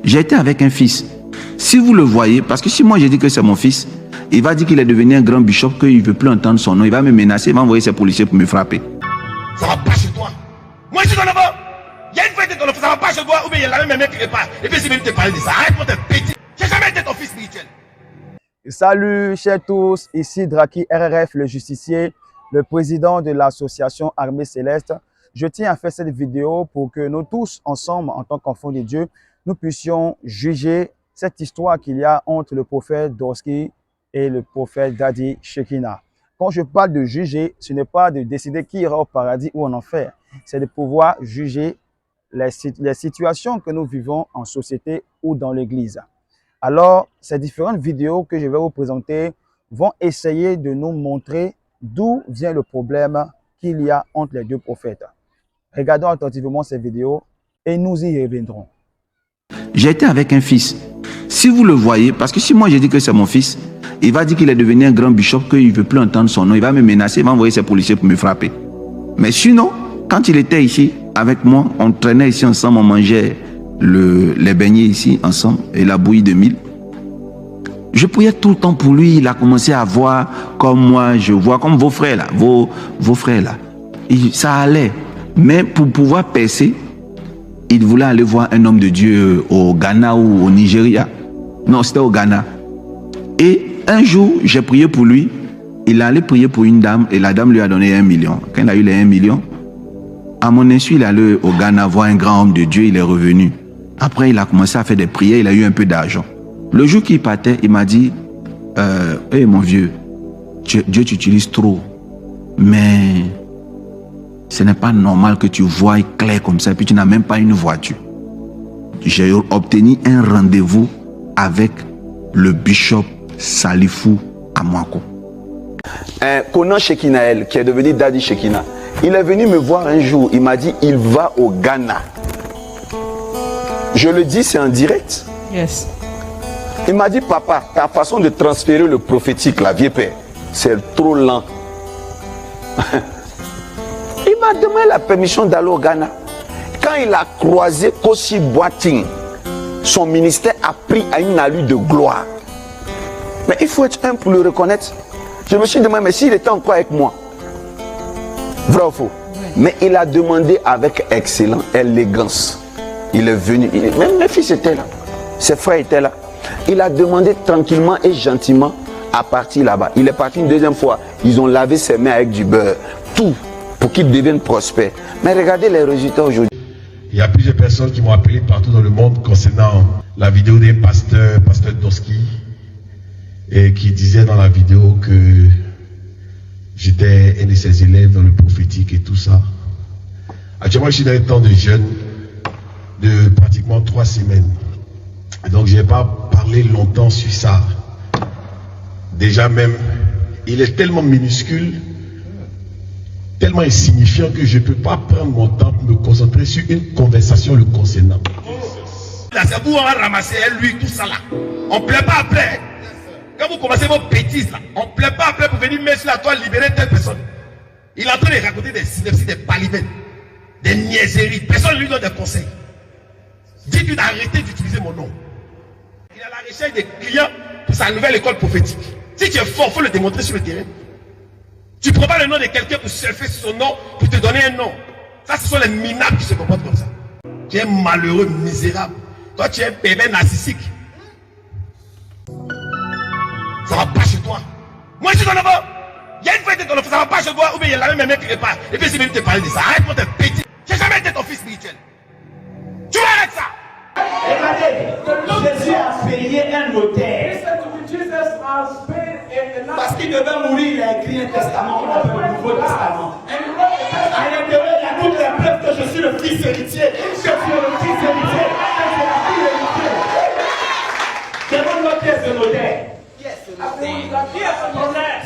J'ai été avec un fils. Si vous le voyez, parce que si moi j'ai dit que c'est mon fils, il va dire qu'il est devenu un grand bishop, qu'il ne veut plus entendre son nom, il va me menacer, il va envoyer ses policiers pour me frapper. Ça va pas chez toi. Moi je suis ton enfant. Il y a une fois que ton enfant, ça va pas chez toi, ou bien il y a la même mère qui répare. Et puis c'est même te parler de ça. Arrête pour te péter. J'ai jamais été ton fils spirituel. Salut chers tous, ici Draki RRF, le justicier, le président de l'association Armée Céleste. Je tiens à faire cette vidéo pour que nous tous ensemble, en tant qu'enfants de Dieu, nous puissions juger cette histoire qu'il y a entre le prophète Dorsky et le prophète Daddy Shekina. Quand je parle de juger, ce n'est pas de décider qui ira au paradis ou en enfer, c'est de pouvoir juger les situations que nous vivons en société ou dans l'église. Alors, ces différentes vidéos que je vais vous présenter vont essayer de nous montrer d'où vient le problème qu'il y a entre les deux prophètes. Regardons attentivement ces vidéos et nous y reviendrons. J'ai été avec un fils. Si vous le voyez, parce que si moi j'ai dit que c'est mon fils, il va dire qu'il est devenu un grand bishop, qu'il ne veut plus entendre son nom, il va me menacer, il va envoyer ses policiers pour me frapper. Mais sinon, quand il était ici avec moi, on traînait ici ensemble, on mangeait les beignets ici ensemble et la bouillie de mil. Je priais tout le temps pour lui. Il a commencé à voir comme moi, je vois comme vos frères là, vos frères là. Et ça allait. Mais pour pouvoir percer, il voulait aller voir un homme de Dieu au Ghana ou au Nigeria. Non, c'était au Ghana. Et un jour, j'ai prié pour lui. Il allait prier pour une dame et la dame lui a donné 1 million. Quand il a eu les 1 million, à mon insu, il allait au Ghana voir un grand homme de Dieu. Il est revenu. Après, il a commencé à faire des prières. Il a eu un peu d'argent. Le jour qu'il partait, il m'a dit, hey, mon vieux, Dieu t'utilise trop. Mais ce n'est pas normal que tu voies clair comme ça et puis tu n'as même pas une voiture. J'ai obtenu un rendez-vous avec le bishop Salifou Amwako. Conan Shekinael, qui est devenu Daddy Shekina, il est venu me voir un jour. Il m'a dit, il va au Ghana. Je le dis, c'est en direct. Yes. Il m'a dit, papa, ta façon de transférer le prophétique, la vieille père, c'est trop lent. Il m'a demandé la permission d'aller au Ghana. Quand il a croisé Kosi Boating, son ministère a pris à une allure de gloire. Mais il faut être humble pour le reconnaître. Je me suis demandé, mais s'il était encore avec moi, vrai ou faux? Oui. Mais il a demandé avec excellence, élégance. Il est venu, même les fils étaient là, ses frères étaient là. Il a demandé tranquillement et gentiment à partir là-bas. Il est parti une deuxième fois. Ils ont lavé ses mains avec du beurre. Tout pour qu'il devienne prospère. Mais regardez les résultats aujourd'hui. Il y a plusieurs personnes qui m'ont appelé partout dans le monde concernant la vidéo des pasteur Dorsky, et qui disait dans la vidéo que j'étais un de ses élèves dans le prophétique et tout ça. Actuellement, je suis dans un temps de jeûne de pratiquement 3 semaines. Donc, je n'ai pas parlé longtemps sur ça. Déjà même, il est tellement minuscule, tellement insignifiant que je ne peux pas prendre mon temps pour me concentrer sur une conversation le concernant. Là, c'est vous, on va ramasser lui, tout ça là. On ne plaît pas après. Quand vous commencez vos bêtises là, on ne plaît pas après pour venir mettre sur la toile, libérer telle personne. Il est en train de raconter des synopsis, des palivènes, des niaiseries. Personne ne lui donne des conseils. Dites-lui d'arrêter d'utiliser mon nom. Il est à la recherche des clients pour sa nouvelle école prophétique. Si tu es fort, il faut le démontrer sur le terrain. Tu ne prends pas le nom de quelqu'un pour surfer sur son nom, pour te donner un nom. Ça, ce sont les minables qui se comportent comme ça. Tu es malheureux, misérable. Toi, tu es un bébé narcissique. Ça va pas chez toi. Moi, je suis ton enfant. Il y a une fois que ton enfant, ça va pas chez toi, ou bien il y a la même mère qui répare. Et puis c'est même te parler de ça. Arrête pour te péter. J'ai jamais été ton fils spirituel. Tu arrêtes ça. Regardez, Jésus a payé un notaire. Parce qu'il devait mourir, il a écrit un testament qu'on appelle le Nouveau Testament. À l'intérieur, il y a toutes les preuves que je suis le fils héritier. Que tu es le fils héritier. Que tu es la fille héritière. Demande-moi qui est ce notaire.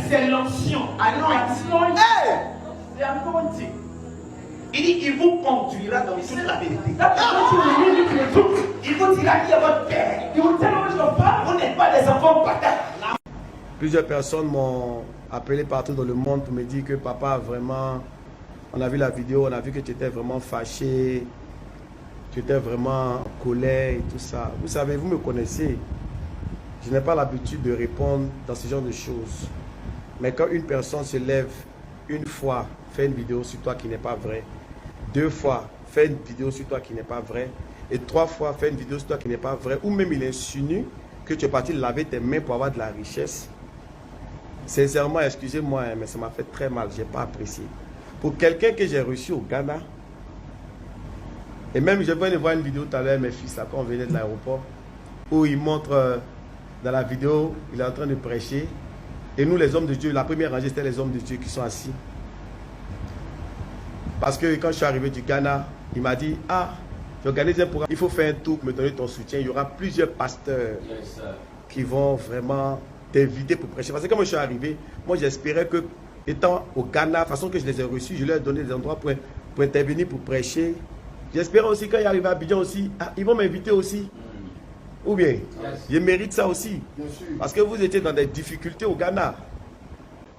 C'est l'ancien. Il dit, il vous conduira dans toute la vérité. Il vous dira qui est votre père. Vous n'êtes pas des enfants bâtards. Plusieurs personnes m'ont appelé partout dans le monde pour me dire que papa, vraiment, on a vu la vidéo, on a vu que tu étais vraiment fâché, j'étais vraiment en colère et tout ça. Vous savez, vous me connaissez. Je n'ai pas l'habitude de répondre dans ce genre de choses. Mais quand une personne se lève une fois, fait une vidéo sur toi qui n'est pas vraie, 2 fois, fait une vidéo sur toi qui n'est pas vraie, et 3 fois, fait une vidéo sur toi qui n'est pas vraie, ou même il insinue que tu es parti laver tes mains pour avoir de la richesse. Sincèrement, excusez-moi, mais ça m'a fait très mal, je n'ai pas apprécié. Pour quelqu'un que j'ai reçu au Ghana, et même je viens de voir une vidéo tout à l'heure, mes fils, là, quand on venait de l'aéroport, où il montre dans la vidéo, il est en train de prêcher. Et nous, les hommes de Dieu, la première rangée, c'était les hommes de Dieu qui sont assis. Parce que quand je suis arrivé du Ghana, il m'a dit, ah, j'organise un programme, il faut faire un tour pour me donner ton soutien. Il y aura plusieurs pasteurs qui vont vraiment t'inviter pour prêcher. Parce que quand je suis arrivé, moi j'espérais que, étant au Ghana, de la façon que je les ai reçus, je leur ai donné des endroits pour intervenir, pour prêcher. J'espérais aussi quand il arrive à Abidjan aussi, ah, ils vont m'inviter aussi. Ou bien, je mérite ça aussi. Parce que vous étiez dans des difficultés au Ghana.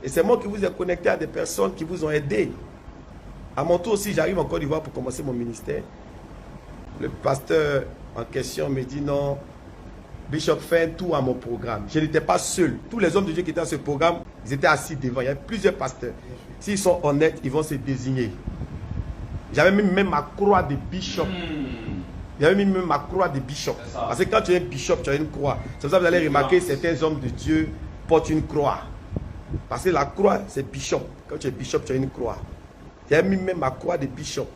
Et c'est moi qui vous ai connecté à des personnes qui vous ont aidé. À mon tour aussi, j'arrive en Côte d'Ivoire pour commencer mon ministère. Le pasteur en question me dit non, Bishop fait un tour à mon programme. Je n'étais pas seul. Tous les hommes de Dieu qui étaient dans ce programme, ils étaient assis devant. Il y avait plusieurs pasteurs. S'ils sont honnêtes, ils vont se désigner. J'avais mis même ma croix de bishop. J'avais mis même ma croix de bishop. Parce que quand tu es un bishop, tu as une croix. C'est pour ça que vous allez remarquer certains hommes de Dieu portent une croix. Parce que la croix, c'est bishop. Quand tu es bishop, tu as une croix. J'avais mis même ma croix de bishop.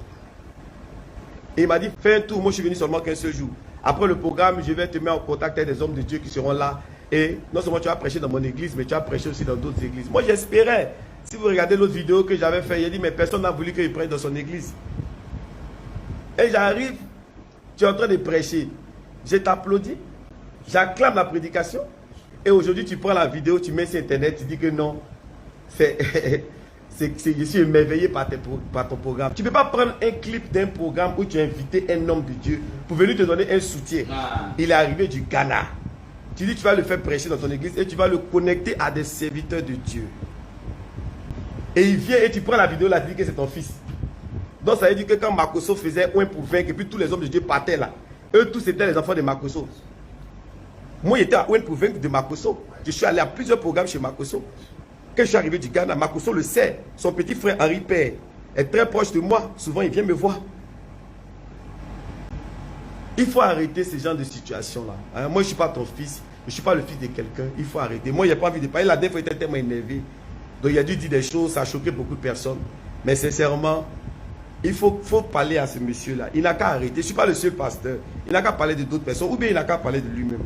Et il m'a dit, fais un tour. Moi, je suis venu seulement 15 jours. Après le programme, je vais te mettre en contact avec des hommes de Dieu qui seront là. Et non seulement tu vas prêcher dans mon église, mais tu vas prêcher aussi dans d'autres églises. Moi, j'espérais. Si vous regardez l'autre vidéo que j'avais fait, il dit, mais personne n'a voulu qu'il prêche dans son église. Et j'arrive, tu es en train de prêcher. Je t'applaudis, j'acclame la prédication. Et aujourd'hui, tu prends la vidéo, tu mets sur Internet, tu dis que non, je suis émerveillé par ton programme. Tu ne peux pas prendre un clip d'un programme où tu as invité un homme de Dieu pour venir te donner un soutien. Il est arrivé du Ghana. Tu dis que tu vas le faire prêcher dans ton église et tu vas le connecter à des serviteurs de Dieu. Et il vient et tu prends la vidéo là, tu dis que c'est ton fils. Donc ça veut dire que quand Makosso faisait 1 pour 20, et puis tous les hommes de Dieu partaient là, eux tous étaient les enfants de Makosso. Moi j'étais à 1 pour 20 de Makosso. Je suis allé à plusieurs programmes chez Makosso. Quand je suis arrivé du Ghana, Makosso le sait. Son petit frère Henri Père est très proche de moi. Souvent il vient me voir. Il faut arrêter ce genre de situation là. Moi je ne suis pas ton fils, je ne suis pas le fils de quelqu'un. Il faut arrêter. Moi il n'y a pas envie de parler. La dernière fois il était tellement énervé. Donc il a dû dire des choses, ça a choqué beaucoup de personnes. Mais sincèrement, il faut parler à ce monsieur-là. Il n'a qu'à arrêter. Je ne suis pas le seul pasteur. Il n'a qu'à parler de d'autres personnes ou bien il n'a qu'à parler de lui-même.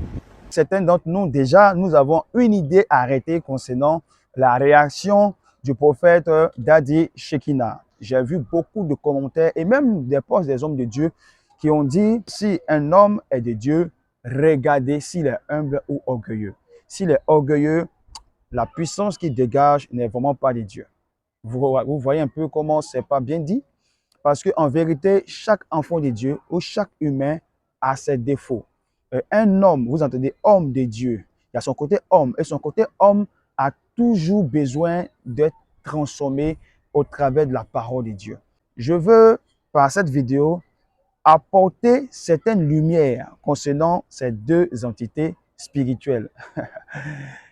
Certains d'entre nous, déjà, nous avons une idée arrêtée concernant la réaction du prophète Dadi Shekina. J'ai vu beaucoup de commentaires et même des posts des hommes de Dieu qui ont dit si un homme est de Dieu, regardez s'il est humble ou orgueilleux. S'il est orgueilleux, la puissance qu'il dégage n'est vraiment pas de Dieu. Vous voyez un peu comment c'est pas bien dit? Parce qu'en vérité, chaque enfant de Dieu ou chaque humain a ses défauts. Un homme, vous entendez, homme de Dieu, il y a son côté homme. Et son côté homme a toujours besoin d'être transformé au travers de la parole de Dieu. Je veux, par cette vidéo, apporter certaines lumières concernant ces deux entités spirituelles.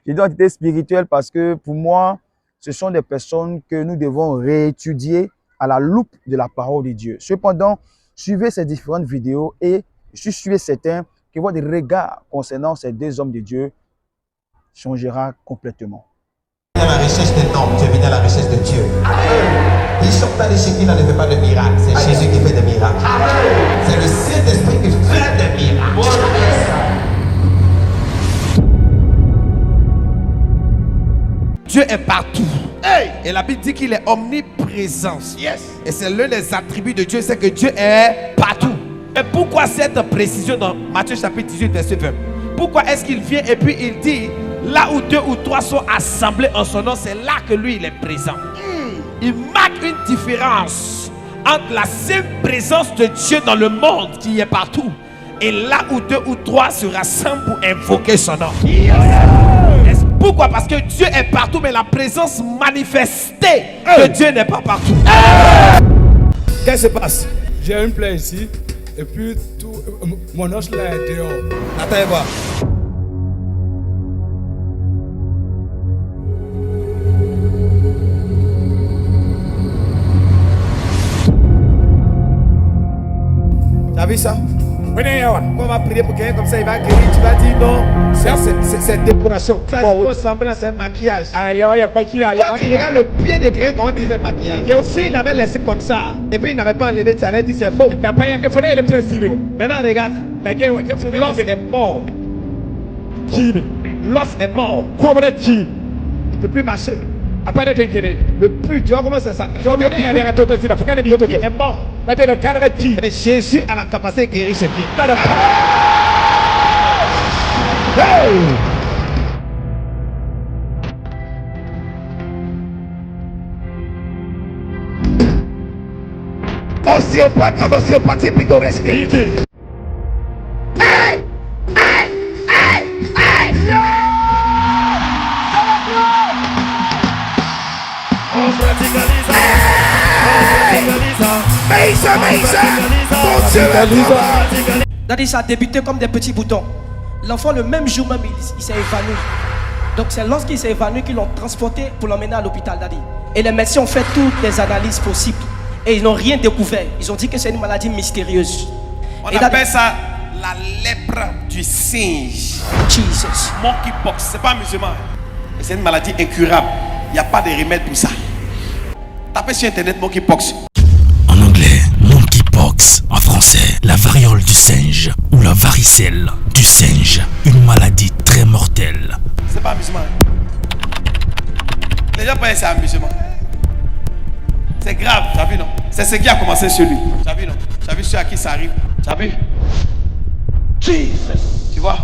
Je dis entités spirituelles parce que pour moi, ce sont des personnes que nous devons réétudier à la loupe de la parole de Dieu. Cependant, suivez ces différentes vidéos et je suis certain que votre regard concernant ces deux hommes de Dieu changera complètement. À la recherche des noms, tu es venu à la recherche de Dieu. Bishop Dadi Shekina ne fait pas de miracles, c'est Jésus qui fait des miracles. C'est le Saint-Esprit qui fait des miracles. Dieu est partout. Et la Bible dit qu'il est omniprésent. Et c'est l'un des attributs de Dieu, c'est que Dieu est partout. Et pourquoi cette précision dans Matthieu chapitre 18, verset 20? Pourquoi est-ce qu'il vient et puis il dit, là où 2 ou 3 sont assemblés en son nom, c'est là que lui il est présent. Il marque une différence entre la simple présence de Dieu dans le monde qui est partout et là où 2 ou 3 se rassemblent pour invoquer son nom. Pourquoi? Parce que Dieu est partout, mais la présence manifestée de Dieu n'est pas partout. Qu'est-ce qui se passe? J'ai une plaie ici. Et puis, tout, mon os là est dehors. Attends, voir. T'as vu ça? On va prier pour quelqu'un comme ça, il va guérir. Tu vas dire non, c'est décoration. Ça ressemble à un maquillage. Regarde le pied de quelqu'un, comment il fait maquillage. Et aussi, il avait laissé comme ça. Et puis, il n'avait pas enlevé, ça avait dit c'est faux. Maintenant, regarde. L'os est mort. L'os est mort. Il ne peut plus marcher. Le plus, tu vois comment c'est ça? Il est mort. Mais Jésus a la capacité de guérir ses pieds. Ostéopathie pittoresque. Daddy, ça a débuté comme des petits boutons. L'enfant, le même jour même, il s'est évanoui. Donc c'est lorsqu'il s'est évanoui qu'ils l'ont transporté pour l'emmener à l'hôpital, Daddy. Et les médecins ont fait toutes les analyses possibles. Et ils n'ont rien découvert. Ils ont dit que c'est une maladie mystérieuse. On appelle ça la lèpre du singe. Jesus. Monkeypox, c'est pas musulman. C'est une maladie incurable. Il n'y a pas de remède pour ça. Tapez sur internet monkeypox. En anglais, monkeypox. En français, la variole du singe ou la varicelle du singe. Une maladie très mortelle. C'est pas musulman. Les gens pensent que c'est un musulman. C'est grave, t'as vu non? C'est ce qui a commencé sur lui. T'as vu non? T'as vu sur à qui ça arrive? T'as vu? Jesus! Tu vois?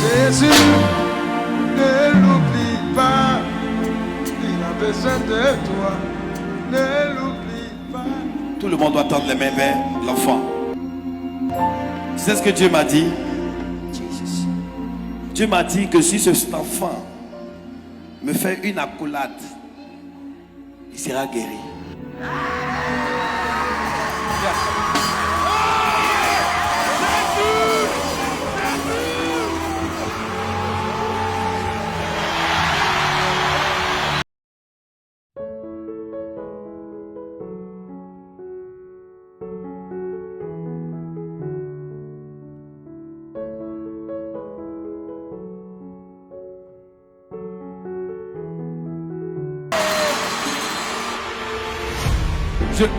Jésus, ne l'oublie pas, il a besoin de toi, ne l'oublie pas. Tout le monde doit tendre les mains vers l'enfant. Tu sais ce que Dieu m'a dit? Dieu m'a dit que si cet enfant me fait une accolade, il sera guéri.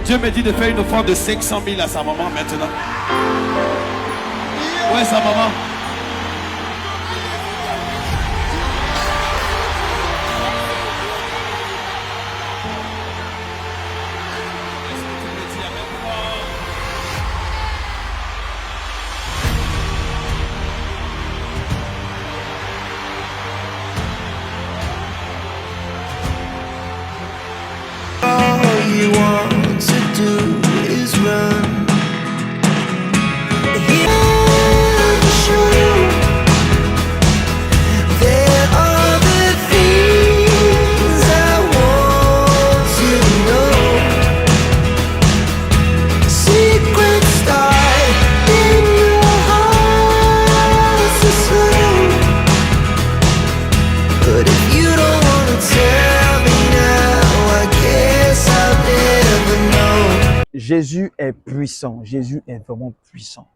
Dieu me dit de faire une offrande de 500 000 à sa maman maintenant. Où est sa maman? Jésus est puissant. Jésus est vraiment puissant.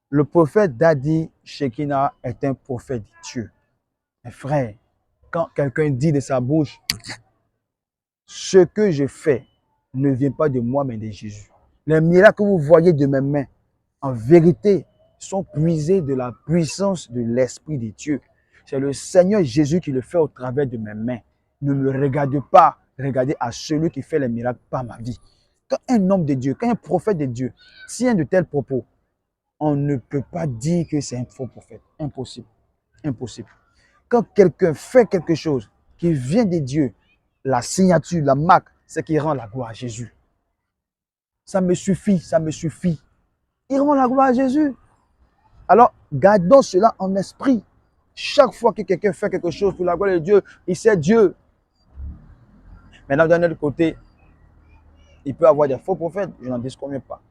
Le prophète Daddy Shekina est un prophète de Dieu. Mes frères, quand quelqu'un dit de sa bouche, ce que je fais ne vient pas de moi, mais de Jésus. Les miracles que vous voyez de mes mains, en vérité, sont puisés de la puissance de l'Esprit de Dieu. C'est le Seigneur Jésus qui le fait au travers de mes mains. Ne me regardez pas, regardez à celui qui fait les miracles par ma vie. Quand un homme de Dieu, quand un prophète de Dieu tient de tels propos, on ne peut pas dire que c'est un faux prophète. Impossible. Impossible. Quand quelqu'un fait quelque chose qui vient de Dieu, la signature, la marque, c'est qui rend la gloire à Jésus. Ça me suffit, ça me suffit. Il rend la gloire à Jésus. Alors, gardons cela en esprit. Chaque fois que quelqu'un fait quelque chose pour la gloire de Dieu, il sait Dieu. Maintenant, d'un autre côté, il peut y avoir des faux prophètes, je n'en disconviens pas.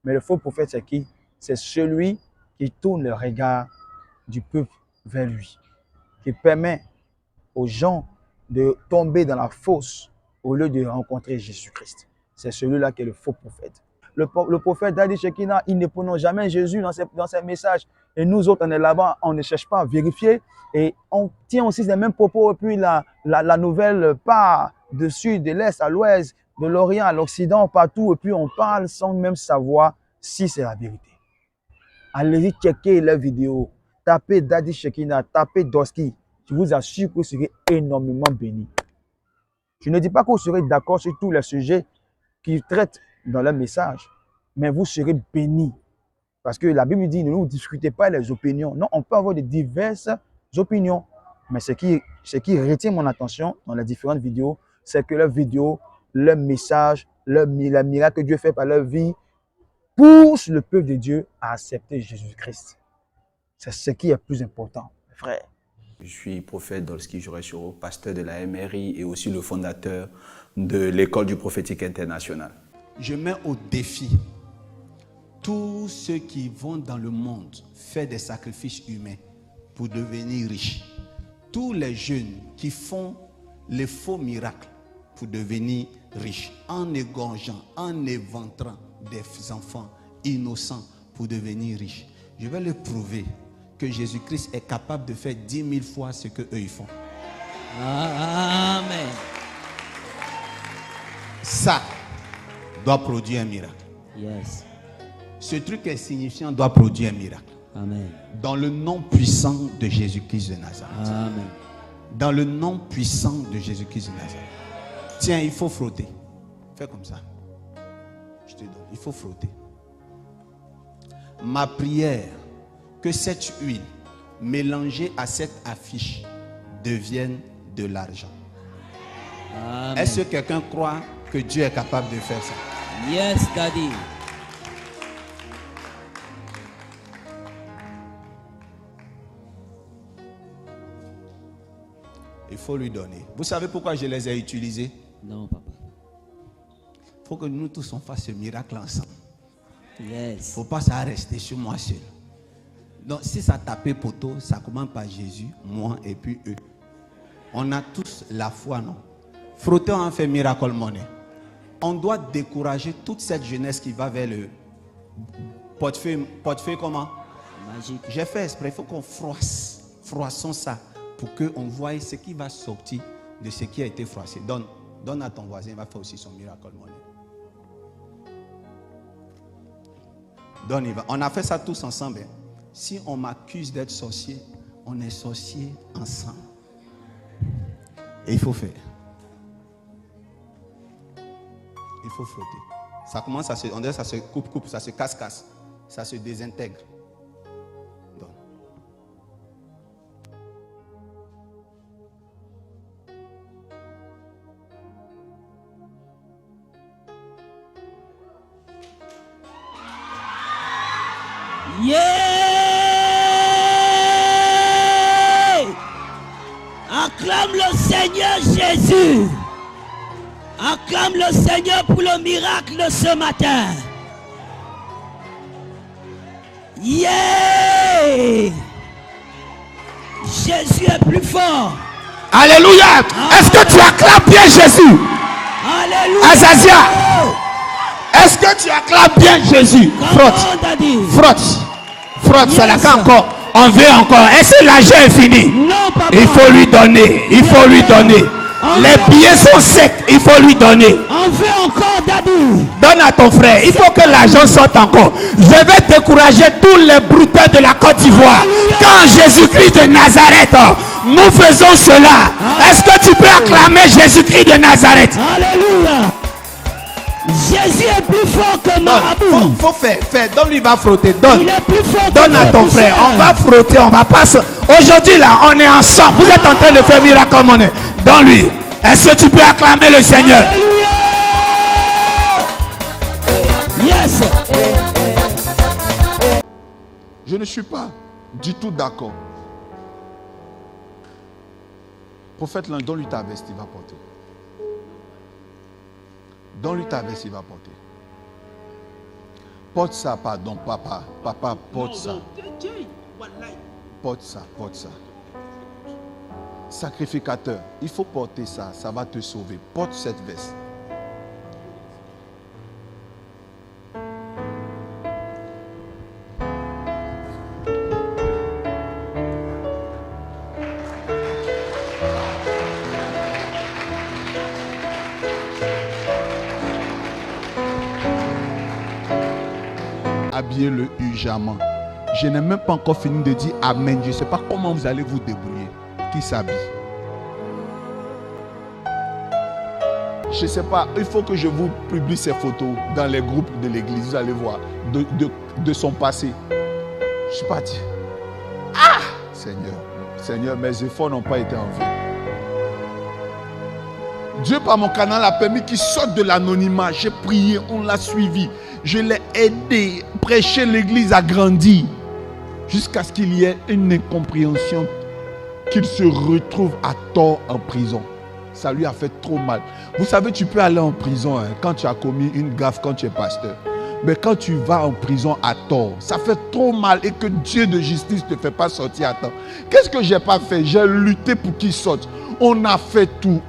Mais le faux prophète, c'est qui? C'est celui qui tourne le regard du peuple vers lui, qui permet aux gens de tomber dans la fosse au lieu de rencontrer Jésus-Christ. C'est celui-là qui est le faux prophète. Le prophète Dadi Shekina, il ne prononce jamais Jésus dans ses messages. Et nous autres, on est là-bas, on ne cherche pas à vérifier. Et on tient aussi les mêmes propos. Et puis la nouvelle part de sud, de l'est à l'ouest, de l'orient à l'occident, partout. Et puis on parle sans même savoir si c'est la vérité. Allez-y checker les vidéos. Tapez Dadi Shekina, tapez Doski. Je vous assure que vous serez énormément bénis. Je ne dis pas que vous serez d'accord sur tous les sujets qu'ils traitent dans leur message, mais vous serez bénis. Parce que la Bible dit, ne nous discutez pas les opinions. Non, on peut avoir de diverses opinions. Mais ce qui retient mon attention dans les différentes vidéos, c'est que leurs vidéos, leurs messages, les miracles que Dieu fait par leur vie, poussent le peuple de Dieu à accepter Jésus-Christ. C'est ce qui est plus important, frère. Je suis prophète Dolski Joresoro, pasteur de la MRI et aussi le fondateur de l'école du prophétique international. Je mets au défi tous ceux qui vont dans le monde faire des sacrifices humains pour devenir riches. Tous les jeunes qui font les faux miracles pour devenir riches, en égorgeant, en éventrant des enfants innocents pour devenir riches. Je vais leur prouver que Jésus-Christ est capable de faire 10 000 fois ce qu'eux ils font. Amen. Ça doit produire un miracle. Yes. Ce truc insignifiant doit produire un miracle. Amen. Dans le nom puissant de Jésus-Christ de Nazareth. Amen. Dans le nom puissant de Jésus-Christ de Nazareth. Tiens, il faut frotter. Fais comme ça. Je te donne. Il faut frotter. Ma prière, que cette huile mélangée à cette affiche devienne de l'argent. Est-ce que quelqu'un croit que Dieu est capable de faire ça? Yes, Daddy. Il faut lui donner. Vous savez pourquoi je les ai utilisés? Non, papa. Il faut que nous tous on fasse ce miracle ensemble. Yes. Il ne faut pas ça rester sur moi seul. Donc si ça tapait poteau, ça commence par Jésus, moi et puis eux. On a tous la foi, non? Frotter en fait miracle money. On doit décourager toute cette jeunesse qui va vers le portefeuille comment? Magique. J'ai fait exprès, il faut qu'on froissons ça pour qu'on voie ce qui va sortir de ce qui a été froissé. Donne à ton voisin, il va faire aussi son miracle money. Donne, il va. On a fait ça tous ensemble. Hein. Si on m'accuse d'être sorcier, on est sorcier ensemble. Et il faut faire. Il faut frotter. Ça commence à se, on dirait ça se coupe, ça se casse, ça se désintègre. Donc. Yeah! Acclame le Seigneur Jésus. Acclame le Seigneur pour le miracle de ce matin. Yeah! Jésus est plus fort. Alléluia. Est-ce que tu acclames bien Jésus? Alléluia. Azazia. Est-ce que tu acclames bien Jésus? Frotte. Frotte, c'est la fin encore. On veut encore. Est-ce que l'argent est fini? Non, papa. Il faut lui donner. Il faut lui donner. Les billets sont secs. Il faut lui donner. On veut encore, Daddy. Donne à ton frère. Il faut que l'argent sorte encore. Je vais décourager tous les brouteurs de la Côte d'Ivoire. Quand Jésus-Christ de Nazareth, nous faisons cela. Est-ce que tu peux acclamer Jésus-Christ de Nazareth? Alléluia. Jésus est plus fort que marabout. Faut faire. Donne-lui, il va frotter. Donne. Il est plus fort. Donne à ton frère. On va frotter, on va pas. Aujourd'hui là, on est ensemble. Vous êtes en train de faire miracle comme on est. Donne-lui. Est-ce que tu peux acclamer le Seigneur? Yes. Je ne suis pas du tout d'accord. Prophète, donne-lui ta veste, il va porter. Donne-lui ta veste, il va porter. Porte ça, pardon, papa. Papa, porte ça. Porte ça, porte ça. Sacrificateur, il faut porter ça, ça va te sauver. Porte cette veste. Habillez le ujaman. Je n'ai même pas encore fini de dire Amen. Je ne sais pas comment vous allez vous débrouiller. Qui s'habille? Je ne sais pas. Il faut que je vous publie ces photos dans les groupes de l'église. Vous allez voir de son passé. Je suis parti. Ah! Seigneur, mes efforts n'ont pas été en vain. Dieu, par mon canal, a permis qu'il sorte de l'anonymat. J'ai prié, on l'a suivi. Je l'ai aidé. Prêcher, l'église a grandi. Jusqu'à ce qu'il y ait une incompréhension, qu'il se retrouve à tort en prison. Ça lui a fait trop mal. Vous savez, tu peux aller en prison quand tu as commis une gaffe, quand tu es pasteur. Mais quand tu vas en prison à tort, ça fait trop mal et que Dieu de justice ne te fait pas sortir à temps. Qu'est-ce que j'ai pas fait? J'ai lutté pour qu'il sorte. On a fait tout,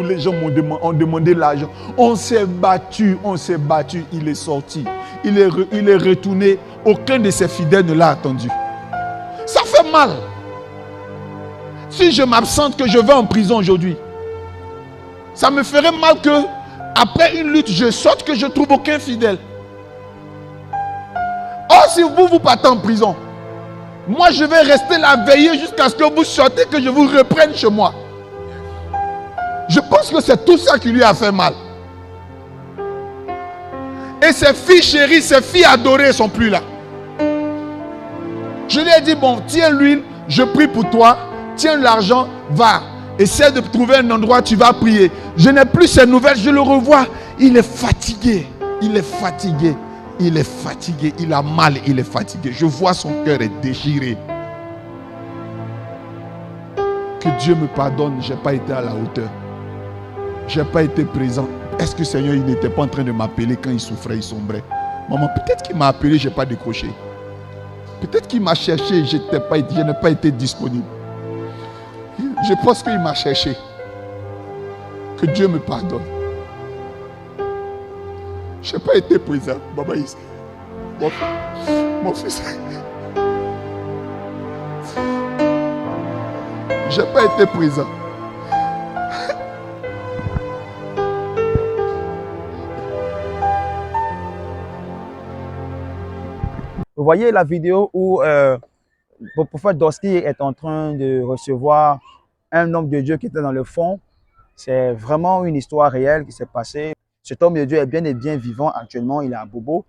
Les gens ont demandé l'argent. On s'est battu, il est sorti. Il est retourné. Aucun de ses fidèles ne l'a attendu. Ça fait mal. Si je m'absente, que je vais en prison aujourd'hui, ça me ferait mal que, après une lutte, je sorte, que je ne trouve aucun fidèle. Or, si vous partez en prison, moi je vais rester là veiller jusqu'à ce que vous sortez, que je vous reprenne chez moi. Je pense que c'est tout ça qui lui a fait mal. Et ses filles chéries, ses filles adorées ne sont plus là. Je lui ai dit, bon, tiens l'huile, je prie pour toi, tiens l'argent, va. Essaie de trouver un endroit, tu vas prier. Je n'ai plus ces nouvelles, je le revois. Il est fatigué, il a mal, il est fatigué. Je vois son cœur est déchiré. Que Dieu me pardonne, je n'ai pas été à la hauteur. Je n'ai pas été présent. Est-ce que Seigneur, il n'était pas en train de m'appeler quand il souffrait, il sombrait? Maman, peut-être qu'il m'a appelé, je n'ai pas décroché. Peut-être qu'il m'a cherché, je n'ai pas été disponible. Je pense qu'il m'a cherché. Que Dieu me pardonne. Je n'ai pas été présent. Maman, mon fils. Je n'ai pas été présent. Vous voyez la vidéo où le prophète Dorsky est en train de recevoir un homme de Dieu qui était dans le fond. C'est vraiment une histoire réelle qui s'est passée. Cet homme de Dieu est bien et bien vivant actuellement. Il est à Bobo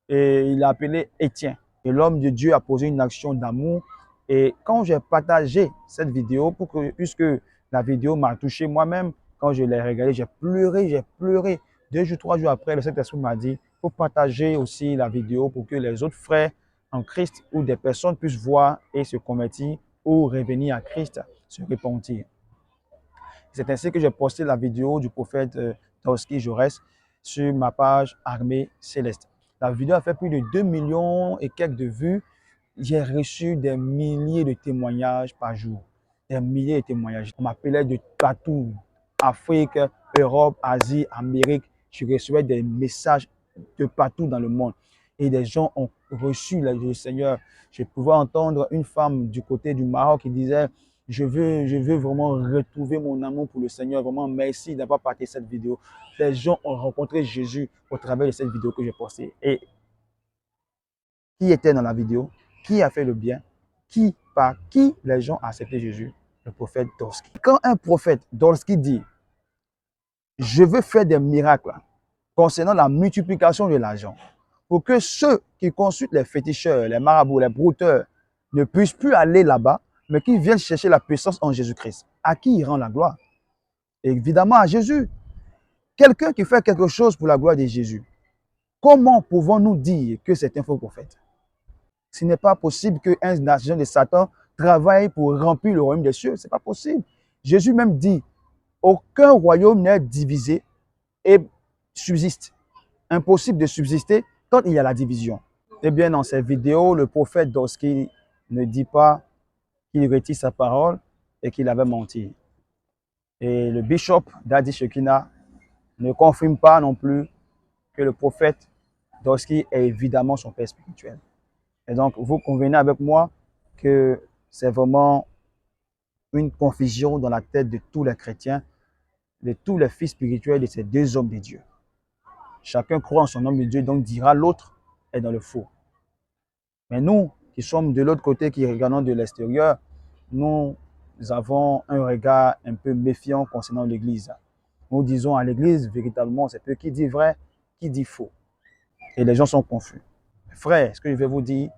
et il est appelé Étienne. Et l'homme de Dieu a posé une action d'amour. Et quand j'ai partagé cette vidéo, puisque la vidéo m'a touché moi-même, quand je l'ai regardée, j'ai pleuré. 2 jours, 3 jours après, le Saint-Esprit m'a dit, il faut partager aussi la vidéo pour que les autres frères en Christ ou des personnes puissent voir et se convertir ou revenir à Christ, se repentir. C'est ainsi que j'ai posté la vidéo du prophète Dorsky Jaurès sur ma page Armée Céleste. La vidéo a fait plus de 2 millions et quelques de vues. J'ai reçu des milliers de témoignages par jour. Des milliers de témoignages. On m'appelait de partout. Afrique, Europe, Asie, Amérique. Je recevais des messages de partout dans le monde. Et des gens ont reçu le Seigneur. Je pouvais entendre une femme du côté du Maroc qui disait, Je veux vraiment retrouver mon amour pour le Seigneur. Vraiment, merci d'avoir partagé cette vidéo. Les gens ont rencontré Jésus au travers de cette vidéo que j'ai postée. Et qui était dans la vidéo? Qui a fait le bien? Par qui les gens ont accepté Jésus? Le prophète Dorski. Quand un prophète Dorski dit « Je veux faire des miracles concernant la multiplication de l'argent pour que ceux qui consultent les féticheurs, les marabouts, les brouteurs ne puissent plus aller là-bas, mais qu'ils viennent chercher la puissance en Jésus-Christ. » À qui il rend la gloire? Évidemment à Jésus. Quelqu'un qui fait quelque chose pour la gloire de Jésus, comment pouvons-nous dire que c'est un faux prophète? Ce n'est pas possible qu'un agent de Satan travaille pour remplir le royaume des cieux. Ce n'est pas possible. Jésus même dit, aucun royaume n'est divisé et subsiste. Impossible de subsister quand il y a la division. Eh bien, dans cette vidéo, le prophète Dorski ne dit pas qu'il retire sa parole et qu'il avait menti. Et le bishop d'Adi Shekina ne confirme pas non plus que le prophète Dorski est évidemment son père spirituel. Et donc, vous convenez avec moi que c'est vraiment une confusion dans la tête de tous les chrétiens, de tous les fils spirituels de ces deux hommes de Dieu. Chacun croit en son homme de Dieu, donc dira l'autre est dans le faux. Mais nous, qui sommes de l'autre côté, qui regardons de l'extérieur, nous avons un regard un peu méfiant concernant l'Église. Nous disons à l'Église, véritablement, c'est peu qui dit vrai, qui dit faux. Et les gens sont confus. Frère, ce que je vais vous dire,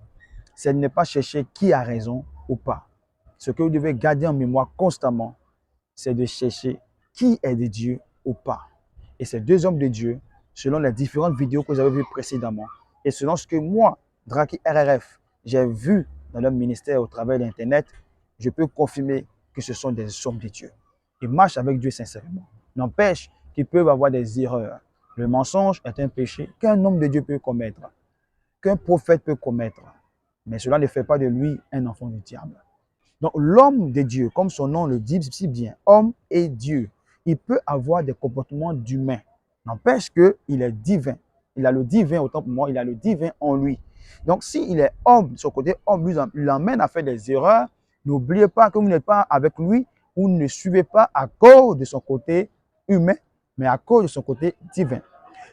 c'est de ne pas chercher qui a raison ou pas. Ce que vous devez garder en mémoire constamment, c'est de chercher qui est de Dieu ou pas. Et ces deux hommes de Dieu, selon les différentes vidéos que vous avez vues précédemment, et selon ce que moi, Draki RRF, j'ai vu dans leur ministère au travers d'Internet, je peux confirmer que ce sont des hommes de Dieu. Ils marchent avec Dieu sincèrement. N'empêche qu'ils peuvent avoir des erreurs. Le mensonge est un péché qu'un homme de Dieu peut commettre, qu'un prophète peut commettre. Mais cela ne fait pas de lui un enfant du diable. Donc l'homme de Dieu, comme son nom le dit si bien, homme et Dieu, il peut avoir des comportements d'humain. N'empêche qu'il est divin. Il a le divin autant pour moi, il a le divin en lui. Donc s'il est homme, de son côté homme, lui l'emmène à faire des erreurs, n'oubliez pas que vous n'êtes pas avec lui, vous ne suivez pas à cause de son côté humain, mais à cause de son côté divin.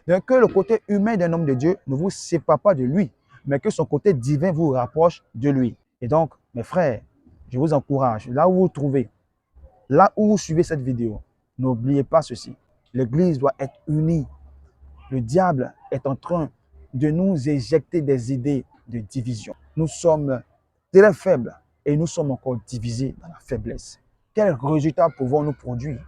Donc que le côté humain d'un homme de Dieu ne vous sépare pas de lui, mais que son côté divin vous rapproche de lui. Et donc, mes frères, je vous encourage, là où vous vous trouvez, là où vous suivez cette vidéo, n'oubliez pas ceci. L'Église doit être unie. Le diable est en train de nous éjecter des idées de division. Nous sommes très faibles et nous sommes encore divisés dans la faiblesse. Quels résultats pouvons-nous produire?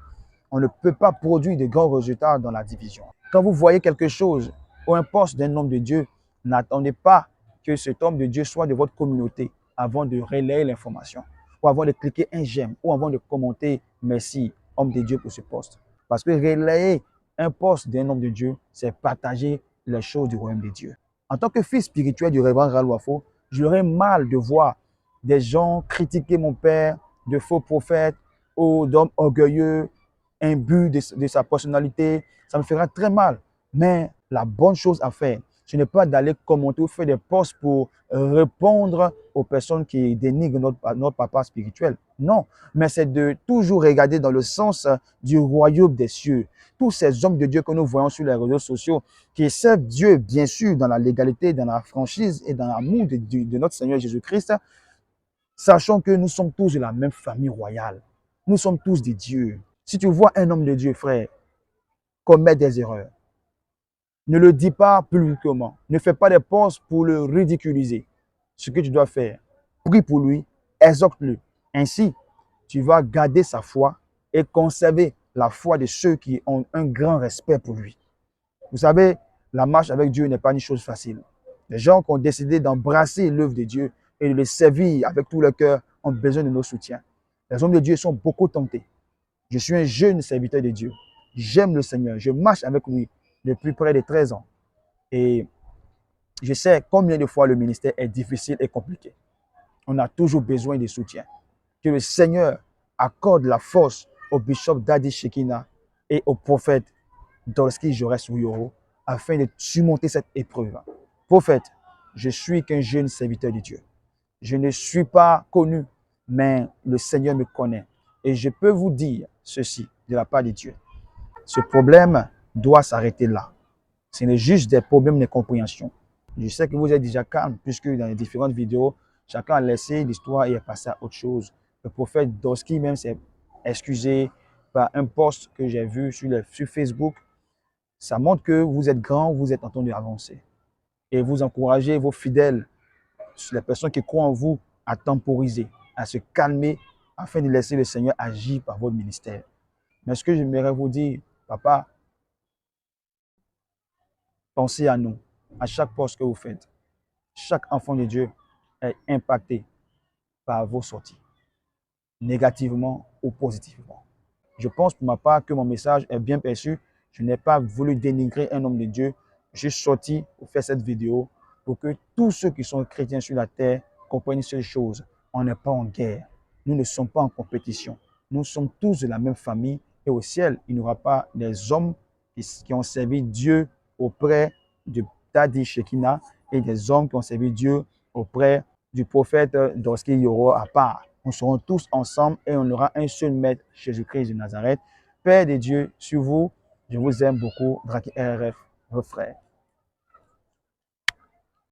On ne peut pas produire de grands résultats dans la division. Quand vous voyez quelque chose ou un poste d'un homme de Dieu, n'attendez pas que cet homme de Dieu soit de votre communauté avant de relayer l'information, ou avant de cliquer un j'aime, ou avant de commenter « Merci, homme de Dieu, pour ce poste ». Parce que relayer un poste d'un homme de Dieu, c'est partager les choses du royaume de Dieu. En tant que fils spirituel du révérend Ralwafo, j'aurais mal de voir des gens critiquer mon père, de faux prophètes, ou d'hommes orgueilleux, imbus de sa personnalité. Ça me fera très mal. Mais la bonne chose à faire, ce n'est pas d'aller commenter ou faire des posts pour répondre aux personnes qui dénigrent notre papa spirituel. Non, mais c'est de toujours regarder dans le sens du royaume des cieux. Tous ces hommes de Dieu que nous voyons sur les réseaux sociaux, qui servent Dieu, bien sûr, dans la légalité, dans la franchise et dans l'amour de notre Seigneur Jésus-Christ, sachant que nous sommes tous de la même famille royale. Nous sommes tous des dieux. Si tu vois un homme de Dieu, frère, commettre des erreurs, ne le dis pas publiquement. Ne fais pas des posts pour le ridiculiser. Ce que tu dois faire, prie pour lui, exhorte-le. Ainsi, tu vas garder sa foi et conserver la foi de ceux qui ont un grand respect pour lui. Vous savez, la marche avec Dieu n'est pas une chose facile. Les gens qui ont décidé d'embrasser l'œuvre de Dieu et de le servir avec tout leur cœur ont besoin de nos soutiens. Les hommes de Dieu sont beaucoup tentés. Je suis un jeune serviteur de Dieu. J'aime le Seigneur. Je marche avec lui depuis près de 13 ans. Et je sais combien de fois le ministère est difficile et compliqué. On a toujours besoin de soutien. Que le Seigneur accorde la force au bishop Dadi Shekina et au prophète Dorski Jorès Ouyoro afin de surmonter cette épreuve. Prophète, je suis qu'un jeune serviteur de Dieu. Je ne suis pas connu. mais le Seigneur me connaît. Et je peux vous dire ceci de la part de Dieu. Ce problème doit s'arrêter là. Ce n'est juste des problèmes de compréhension. Je sais que vous êtes déjà calme, puisque dans les différentes vidéos, chacun a laissé l'histoire et est passé à autre chose. Le prophète Dorski même s'est excusé par un post que j'ai vu sur Facebook. Ça montre que vous êtes grand, vous êtes en train d'avancer. Et vous encouragez vos fidèles, les personnes qui croient en vous, à temporiser, à se calmer, afin de laisser le Seigneur agir par votre ministère. Mais ce que j'aimerais vous dire, papa, pensez à nous, à chaque poste que vous faites. Chaque enfant de Dieu est impacté par vos sorties, négativement ou positivement. Je pense pour ma part que mon message est bien perçu. Je n'ai pas voulu dénigrer un homme de Dieu. Je suis sorti pour faire cette vidéo pour que tous ceux qui sont chrétiens sur la terre comprennent une seule chose. On n'est pas en guerre. Nous ne sommes pas en compétition. Nous sommes tous de la même famille. Et au ciel, il n'y aura pas des hommes qui ont servi Dieu auprès de Dadi Shekina et des hommes qui ont servi Dieu auprès du prophète Dorski Yoro à part. Nous serons tous ensemble et on aura un seul maître, Jésus-Christ de Nazareth. Père de Dieu, sur vous, je vous aime beaucoup, Draki RRF, vos frères.